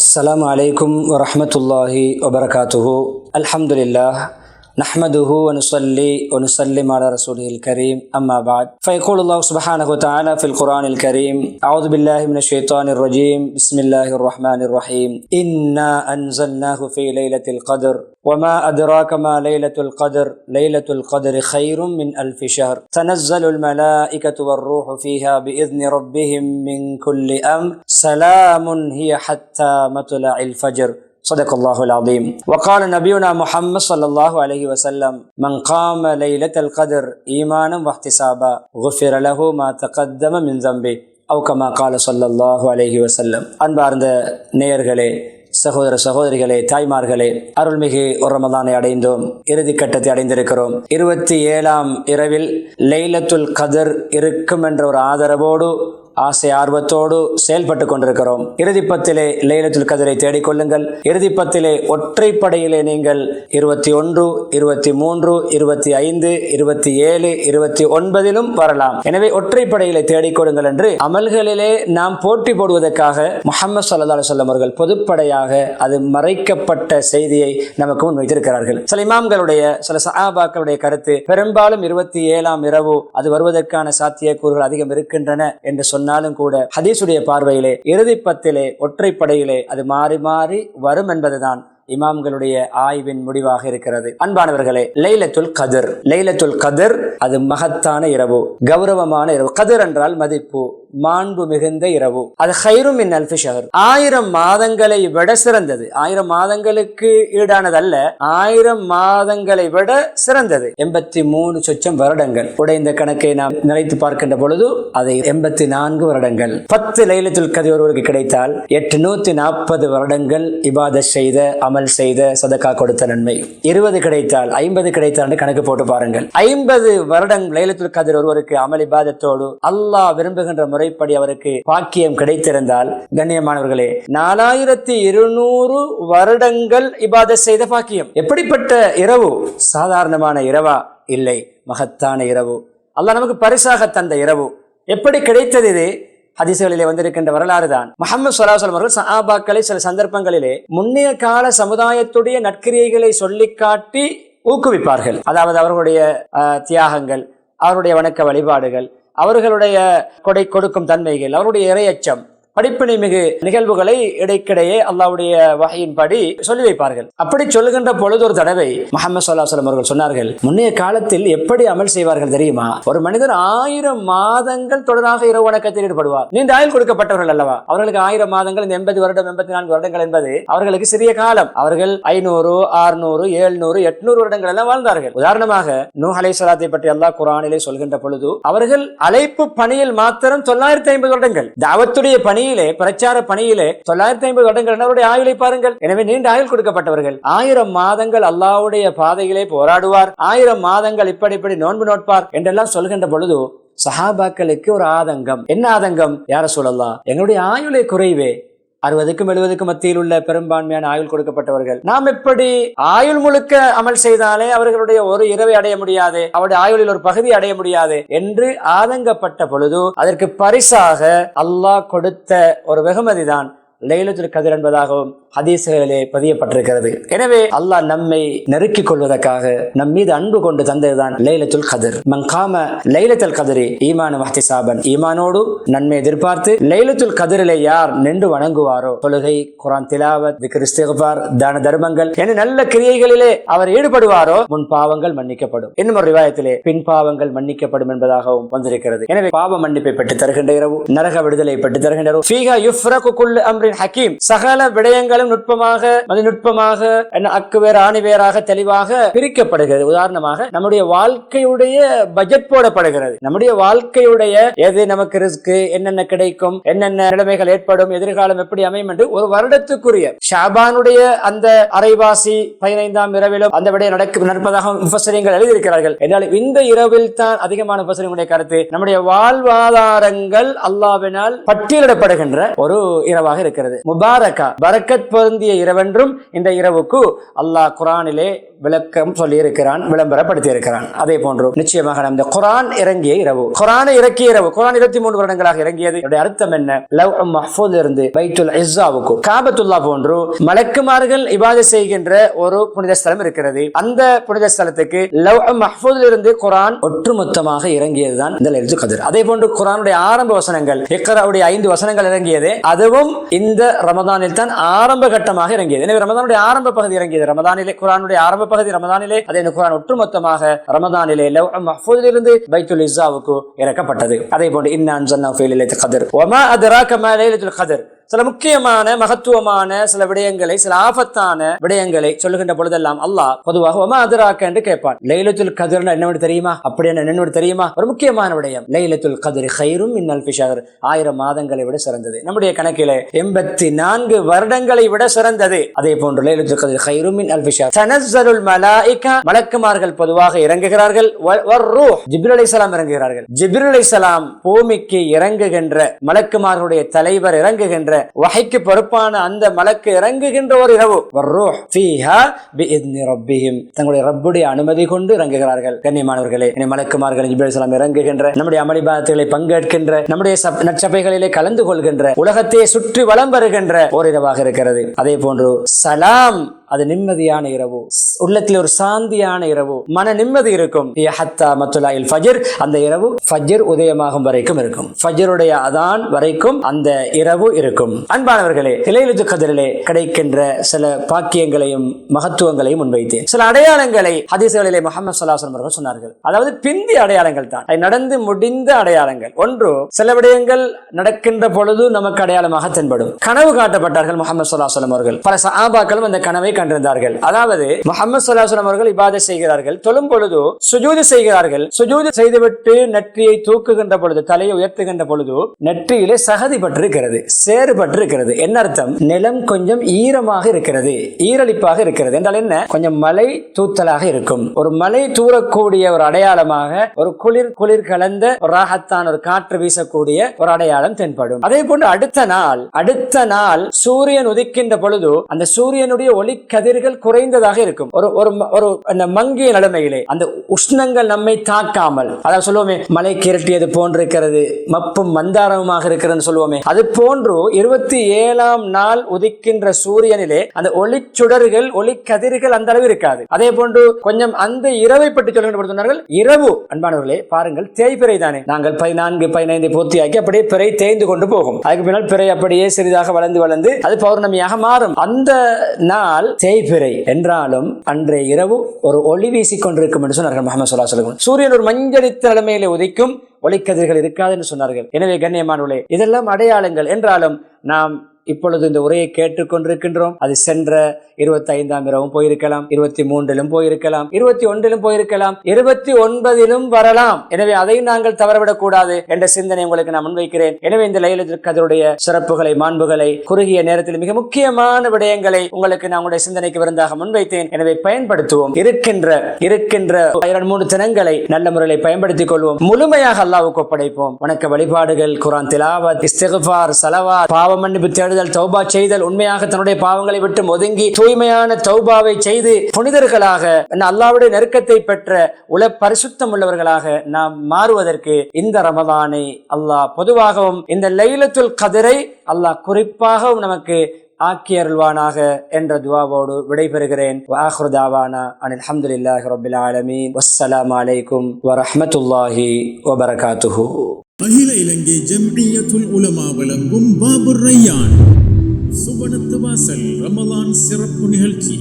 السلام عليكم ورحمة الله وبركاته. الحمد لله نحمده ونصلي ونسلم على رسوله الكريم أما بعد فيقول الله سبحانه وتعالى في القرآن الكريم أعوذ بالله من الشيطان الرجيم بسم الله الرحمن الرحيم إنا أنزلناه في ليلة القدر وما أدراك ما ليلة القدر ليلة القدر خير من ألف شهر تنزل الملائكة والروح فيها بإذن ربهم من كل أمر سلام هي حتى مطلع الفجر صدق الله العظيم. وقال نبينا محمد صلى الله عليه وسلم من قام ليلة القدر إيمانا واحتسابا غفر له ما تقدم من ذنبه أو كما قال صلى الله عليه وسلم. அன்பார்ந்த நேயர்களே, சகோதர சகோதரிகளே, தாய்மார்களே, அருள்மிகு ஒரு ரமதானை அடைந்தோம், இறுதி கட்டத்தை அடைந்திருக்கிறோம். 27ஆம் இரவில் லைலத்துல் கதர் இருக்கும் என்ற ஒரு ஆதரவோடு ஆசை ஆர்வத்தோடு செயல்பட்டு கொண்டிருக்கிறோம். இறுதிப்பத்திலே லைலத்துல் கதரை தேடிக்கொள்ளுங்கள். இறுதிப்பத்திலே ஒற்றைப்படையிலே நீங்கள் 21, 23, 25, 27, 29 வரலாம். எனவே ஒற்றைப்படையிலே தேடிக்கொள்ளுங்கள் என்று அமல்களிலே நாம் போட்டி போடுவதற்காக முஹம்மது ஸல்லல்லாஹு அலைஹி வஸல்லம் அவர்கள் பொதுப்படையாக அது மறைக்கப்பட்ட செய்தியை நமக்கு முன் வைத்திருக்கிறார்கள். சில இமாம்களுடைய சில சஹாபாக்களுடைய கருத்து பெரும்பாலும் 27ஆம் இரவு அது வருவதற்கான சாத்தியக்கூறுகள் அதிகம் இருக்கின்றன என்று சொன்னாலும் கூட ஹதீஸுடைய பார்வையிலே இறுதிப்பத்திலே ஒற்றைப்படையிலே அது மாறி மாறி வரும் என்பதுதான் இமாம்களுடைய ஆய்வின் முடிவாக இருக்கிறது. அன்பானவர்களே, லைலத்துல் கதர், லைலத்துல் கதர் அது மகத்தான இரவு, கௌரவமான இரவு. கதர் என்றால் மதிப்பு, மாண்பு மிகுந்த இரவு. அது ஹைரும் மின் அல்ஃபி ஷஹர், 1000 மாதங்களை விட சிறந்தது. 1000 மாதங்களுக்கு ஈடானதல்ல, 1000 மாதங்களை விட சிறந்தது. 83 சொச்சம் வருடங்கள். உடைந்த கணக்கை நாம் நினைத்து பார்க்கின்ற பொழுது அதை 84 வருடங்கள். 10 லைலத்துல் கதர் ஒருவருக்கு கிடைத்தால் 840 வருடங்கள் இபாதத் செய்த, அமல் செய்த, சதகா கொடுத்த நன்மை. 20 கிடைத்தால் 50 கிடைத்தால் கணக்கு போட்டு பாருங்கள். 50 வருடம் லைலத்துல் கதர் ஒருவருக்கு அமல் இபாதத்தோடு அல்லாஹ் விரும்புகின்ற முறைப்படி அவருக்கு பாக்கியம் கிடைத்திருந்தால், கண்ணியமானவர்களே, 4200 வருடங்கள் இபாதத் செய்த பாக்கியம். எப்படிப்பட்ட இரவு! சாதாரணமான இரவா? இல்லை, மகத்தான இரவு. அல்லாஹ் நமக்கு பரிசாக தந்த இரவு. எப்படி கிடைத்தது இது? ஹதீஸ்களிலே வந்திருக்கின்ற வரலாறு தான். முஹம்மது ஸல்லல்லாஹு அலைஹி வஸல்லம் அவர்கள் சஹாபாக்களை சில சந்தர்ப்பங்களிலே முன்னைய கால சமுதாயத்துடைய நற்கிரியைகளை சொல்லி காட்டி ஊக்குவிப்பார்கள். அதாவது அவர்களுடைய தியாகங்கள், அவருடைய வணக்க வழிபாடுகள், அவர்களுடைய கொடை கொடுக்கும் தன்மைகள், அவருடைய இறையச்சம், படிப்பினை மிகு நிகழ்வுகளை இடைக்கிடையே அல்லாஹ்வுடைய வஹீயின் படி சொல்லி வைப்பார்கள். அப்படி சொல்லுகின்ற பொழுது ஒரு தடவை முஹம்மது ஸல்லல்லாஹு அலைஹி வஸல்லம் அவர்கள் சொன்னார்கள், முன்னைய காலத்தில் எப்படி அமல் செய்வார்கள் தெரியுமா? ஒரு மனிதர் 1000 மாதங்கள் தொடராக இரவு வணக்கத்தில் ஈடுபடுவார். நீண்ட ஆயுள் கொடுக்கப்பட்டவர்கள் அல்லவா? அவர்களுக்கு 1000 மாதங்கள், இந்த 80 வருடம் 84 வருடங்கள் என்பது அவர்களுக்கு சிறிய காலம். அவர்கள் 500, 600, 700, 800 வருடங்கள் எல்லாம் வாழ்ந்தார்கள். உதாரணமாக நூஹ் அலைஹிஸ்ஸலாத்தை பற்றி அல்லாஹ் குர்ஆனிலே சொல்கின்ற பொழுது அவர்கள் அழைப்பு பணியில் மாத்திரம் 950 வருடங்கள், தாவத்துடைய பணி, பிரச்சார பணியிலே 950 வருடங்கள் அவருடைய ஆயுளை பாருங்கள். எனவே நீண்ட ஆயுள் கொடுக்கப்பட்டவர்கள். 1000 மாதங்கள் அல்லாஹ்வுடைய பாதையிலே போராடுவார், 1000 மாதங்கள் இப்படி நோன்பு நோட்பார் என்றெல்லாம் சொல்கின்ற பொழுது சஹாபாக்களுக்கு ஒரு ஆதங்கம். என்ன ஆதங்கம்? யா ரசூலல்லாஹ், எங்களுடைய ஆயுளை குறைவே, 60க்கும் 70க்கும் மத்தியில் உள்ள பெரும்பான்மையான ஆயுள் கொடுக்கப்பட்டவர்கள், நாம் எப்படி ஆயுள் முழுக்க அமல் செய்தாலே அவர்களுடைய ஒரு இரவை அடைய முடியாது, அவருடைய ஆயுளில் ஒரு பகுதி அடைய முடியாது என்று ஆதங்கப்பட்ட பொழுது அதற்கு பரிசாக அல்லாஹ் கொடுத்த ஒரு வெகுமதி தான் லைலத்துல் கத்ர் என்பதாகவும் ஹதீஸ்களிலே பதியப்பட்டிருக்கிறது. எனவே அல்லாஹ் நம்மை நெருக்கிக் கொள்வதற்காக நம் மீது அன்பு கொண்டு தந்ததுதான் லைலத்துல் கத்ர். மன் காம லைலத்துல் கத்ரி ஈமான் வஹ்திசாபன், ஈமானோடு நன்மை எதிர்பார்த்து லைலத்துல் கத்ரிலே யார் நின்று வணங்குவாரோ, தொழுகை, குர்ஆன் திலாவத், திக்ர், இஸ்திக்ஃபார், தான தர்மங்கள் என நல்ல கிரியைகளிலே அவர் ஈடுபடுவாரோ முன் பாவங்கள் மன்னிக்கப்படும். இன்னும் ஒரு ரிவாயத்திலே பின் பாவங்கள் மன்னிக்கப்படும் என்பதாகவும் வந்திருக்கிறது. எனவே பாவ மன்னிப்பை பெற்று தருகின்ற இரவு, நரக விடுதலை பெற்று தருகின்ற இரவு. ஃபீஹா யுஃப்ரகு குல்லு அம்ரின் ஹக்கீம், சகல விடயங்களும் நுட்பமாக, மதிநுட்பமாக, அக்குவேர் ஆணிவேராக தெளிவாக பிரிக்கப்படுகிறது. உதாரணமாக நம்முடைய வாழ்க்கையுடைய பட்ஜெட் போடப்படுகிறது. நம்முடைய வாழ்க்கையுடைய எது நமக்கு ரிஸ்க், என்னென்ன கிடைக்கும், என்னென்ன நிலைமைகள் ஏற்படும், எதிர்காலம் எப்படி அமையும் என்று ஒரு வருடத்துக்குரிய ஷாபானுடைய அந்த அரைவாசி 15ஆம் இரவிலும் அந்த விடயம் நடப்பதாக முஃபஸ்ஸிரீன்கள் எழுதியிருக்கிறார்கள். என்றால் இந்த இரவில் தான் அதிகமான முஃபஸ்ஸிரீன்களுடைய கருத்து நம்முடைய வாழ்வாதாரங்கள் அல்லாஹ்வினால் பட்டியலிடப்படுகின்ற ஒரு இரவாக இருக்கிறது. இருக்கிறது. முபாரகா பரக்கத் பொருந்திய இரவென்றும் இந்த இரவுக்கு அல்லாஹ் குர்ஆனிலே விளக்கம் சொல்லி இருக்கிறான், விளம்பரப்படுத்தி இருக்கிறான். அதே போன்று நிச்சயமாக இந்த குர்ஆன் இறங்கிய இரவு, குர்ஆனை இறக்கிய இரவு, குர்ஆன் 23 வருடங்களாக இறங்கியது. அர்த்தம் என்ன? லவ் மஹ்ஃபூல் இருந்து பைத்துல் இஸ்ஸாவுக்கு காபத்துல்லா போன்று மலக்குமார்கள் இபாதத் செய்கின்ற ஒரு புனித ஸ்தலம் இருக்கிறது. அந்த புனித ஸ்தலத்துக்கு லவ் மஹ்ஃபூல் இருந்து குர்ஆன் ஒட்டுமொத்தமாக இறங்கியதுதான் இந்த லைலத்துல் கத்ர். அதே போன்று குர்ஆனுடைய ஆரம்ப வசனங்கள் இக்ராவுடைய 5 வசனங்கள் இறங்கியது, அதுவும் இந்த ரமதானில் தான் ஆரம்ப கட்டமாக இறங்கியது. எனவே ரமதானுடைய ஆரம்ப பகுதி இறங்கியது ரமதானிலே, குர்ஆனுடைய ஆரம்ப பகுதி ரமதானிலே. அதே குர்ஆன் ஒட்டுமொத்தமாக ரமதானிலே லவ் மஹ்ஃபூல் இருந்து பைத்துல் இஸ்ஸாவுக்கு இறக்கப்பட்டது. அதே போன்று இன்னா அன்ஸல்னாஹு ஃபீ லைலத்துல் கத்ர் வமா அத்ராக மா லைலத்துல் கத்ர். சில முக்கியமான மகத்துவமான சில விடயங்களை, சில ஆபத்தான விடயங்களை சொல்லுகின்ற பொழுதெல்லாம் அல்லாஹ் பொதுவாக வமா அத்ராக என்று கேட்பான். லைலத்துல் கத்ர்னா என்னவென்று தெரியுமா? அப்படி என்னவென்று தெரியுமா? ஒரு முக்கியமான விடயம். லைலத்துல் கத்ர் கைரும் மின் அல்ஃபி ஷஹர், 1000 மாதங்களை விட சிறந்தது. நம்முடைய கணக்கிலே 84 வருடங்களை விட சிறந்தது. அதே போன்று லைலத்துல் கத்ர் கைரும் மின் அல்ஃபி ஷஹர். தனஸ்ஸலுல் மலாயிகா, மலக்குமார்கள் பொதுவாக இறங்குகிறார்கள். வர்ரூஹ், ஜிப்ரீல் அலைஹிஸ்ஸலாம் இறங்குகிறார்கள். ஜிப்ரீல் அலைஹிஸ்ஸலாம் பூமிக்கு இறங்குகின்ற மலக்குமார்களுடைய தலைவர் இறங்குகின்ற வஹைக்கு பொறுப்பான அந்த மலக்கு இறங்குகின்ற ஒரு இரவு. வர்ரூஹ் ஃபீஹா பிஇذن ரப்பிஹிம், தங்களுடைய ரப்புடைய அனுமதி கொண்டு இறங்குகிறார்கள். கண்ணியமானவர்களே, மலக்குமார்கள் ஜிப்ரீல் அலைஹிஸ்ஸலாம் இறங்குகின்ற, நம்முடைய அமல் இபாதத்துகளை பங்கேற்கின்ற, நம்முடைய நற்சபைகளிலே கலந்து கொள்கின்ற, உலகத்தை சுற்றி வலம் வருகின்ற ஒரு இரவாக இருக்கிறது. அதே போன்று சலாம், அது நிம்மதியான இரவு, உள்ளத்தில் ஒரு சாந்தியான இரவு, மன நிம்மதி இருக்கும். ஹத்தா மத்துலாயில் ஃபஜ்ர், அந்த இரவு ஃபஜ்ர் உதயமாகும் வரைக்கும் இருக்கும், ஃபஜ்ருடைய அதான் வரைக்கும் அந்த இரவு இருக்கும். அன்பானவர்களே, லைலத்துல் கத்ரிலே கிடைக்கின்ற சில பாக்கியங்களையும் மகத்துவங்களையும் முன்வைத்தேன். சில அடையாளங்களை ஹதீஸ்களிலே முஹம்மது ஸல்லல்லாஹு அலைஹி வஸல்லம் அவர்கள் சொன்னார்கள். அதாவது பிந்தி அடையாளங்கள் தான், நடந்து முடிந்த அடையாளங்கள். ஒன்று, சில விடயங்கள் நடக்கின்ற பொழுது நமக்கு அடையாளமாக தென்படும். கனவு காட்டப்பட்டார்கள் முஹம்மது ஸல்லல்லாஹு அலைஹி வஸல்லம் அவர்கள். பல சஹாபாக்களும் அந்த கனவை கண்டிருந்தார்கள். அதாவது முஹம்மது ஸல்லல்லாஹு அலைஹி வஸல்லம் அவர்கள் இபாதத் செய்கிறார்கள், தொழும் பொழுது சுஜூது செய்கிறார்கள். சுஜூது செய்துவிட்டு நெற்றியை தூக்குகின்ற பொழுது, தலையை உயர்த்துகின்ற பொழுது நெற்றியிலே சகதி பட்டிருக்கிறது, சேறு பட்டிருக்கிறது. என்ன அர்த்தம்? நிலம் கொஞ்சம் ஈரமாக இருக்கிறது, ஈரலிப்பாக இருக்கிறது என்றால் என்ன? கொஞ்சம் மழை தூத்தலாக இருக்கும். ஒரு மழை தூரக்கூடிய ஒரு அடையாளமாக, ஒரு குளிர் கலந்த ஒரு ராகத்தான் ஒரு காற்று வீசக்கூடிய ஒரு அடையாளம் தென்படும். அதே போன்று அடுத்த நாள் சூரியன் உதிக்கின்ற பொழுது அந்த சூரியனுடைய ஒளி கதிர்கள் குறைந்ததாக இருக்கும். ஒரு மங்கிய நிலைமையிலே அந்த உஷ்ணங்கள் நம்மை தாக்காமல், அதாவது சொல்லுவோமே மலை கிரட்டியது போன்றிருக்கிறது, மப்பும் மந்தாரமுமாக இருக்கிறது சொல்லுவோமே, அது போன்று 27ஆம் நாள் உதிக்கின்ற சூரியனிலே அந்த ஒளி சுடர்கள், ஒளி கதிர்கள் அந்த அளவு இருக்காது. அதே போன்று கொஞ்சம் அந்த இரவை பற்றி சொல்லுகிறார்கள். இரவு அன்பானவர்களே பாருங்கள், தேய்பிறை தானே, நாங்கள் 14, 15 பூர்த்தியாக்கி அப்படியே பிறை தேய்ந்து கொண்டு போகும். அதுக்கு பின்னால் பிறை அப்படியே சிறிதாக வளர்ந்து அது பௌர்ணமியாக மாறும். அந்த நாள் தேய்பிறை என்றாலும் அன்றைய இரவு ஒரு ஒளி வீசிக் கொண்டிருக்கும் என்று சொன்னார்கள் முஹம்மது ஸல்லல்லாஹு அலைஹி வஸல்லம். சூரியன் ஒரு மஞ்சளித்த நிலைமையிலே உதிக்கும், ஒளிக்கதிர்கள் இருக்காது என்று சொன்னார்கள். எனவே கண்ணியமானவர்களே, இதெல்லாம் அடையாளங்கள் என்றாலும் நாம் இப்பொழுது இந்த உரையை கேட்டுக்கொண்டிருக்கின்றோம். அது சென்ற 25ஆம் இரவும் போயிருக்கலாம், 23லும் போயிருக்கலாம், 21லும் போயிருக்கலாம், 29லும் வரலாம். எனவே அதை நாங்கள் தவறவிடக் கூடாது என்ற சிந்தனை உங்களுக்கு நான் முன்வைக்கிறேன். எனவே இந்த லைலத்துல் கத்ருடைய சிறப்புகளை, மாண்புகளை, குறுகிய நேரத்தில் மிக முக்கியமான விடயங்களை உங்களுக்கு நான் உங்களுடைய சிந்தனைக்கு விருந்தாக முன்வைத்தேன். எனவே பயன்படுத்துவோம். இருக்கின்ற 2-3 தினங்களை நல்ல முறையில் பயன்படுத்திக் கொள்வோம். முழுமையாக அல்லாஹ்வுக்கு ஒப்படைப்போம். வணக்க வழிபாடுகள், குர்ஆன் திலாவத், இஸ்திக்ஃபார், ஸலவாத், பாவ மன்னிப்பு தேடுதல், தௌபா செய்தல், உண்மையாக தன்னுடைய பாவங்களை விட்டு ஒதுங்கி தூய்மையான தௌபாவை செய்து புனிதர்களாக, அல்லாஹ்வுடைய நெருக்கத்தை பெற்ற உல பரிசுத்தம் உள்ளவர்களாக நாம் மாறுவதற்கு இந்த ரமதானை அல்லாஹ் பொதுவாகவும் இந்த லைலத்துல் கத்ரை அல்லாஹ் குறிப்பாகவும் நமக்கு ஆக்கி அருள்வானாக என்ற துஆவோடு விடைபெறுகிறேன். வஆகிரு தஅவானா அனில் ஹம்துலில்லாஹி ரப்பில் ஆலமீன். வஸ்ஸலாமு அலைக்கும் வரஹ்மத்துல்லாஹி வபரகாத்துஹு. அகில இலங்கை ஜம்இய்யத்துல் உலமா வழங்கும் பாபுர் ரய்யான் சுபனத்து வாசல் ரமலான் சிறப்பு நிகழ்ச்சி.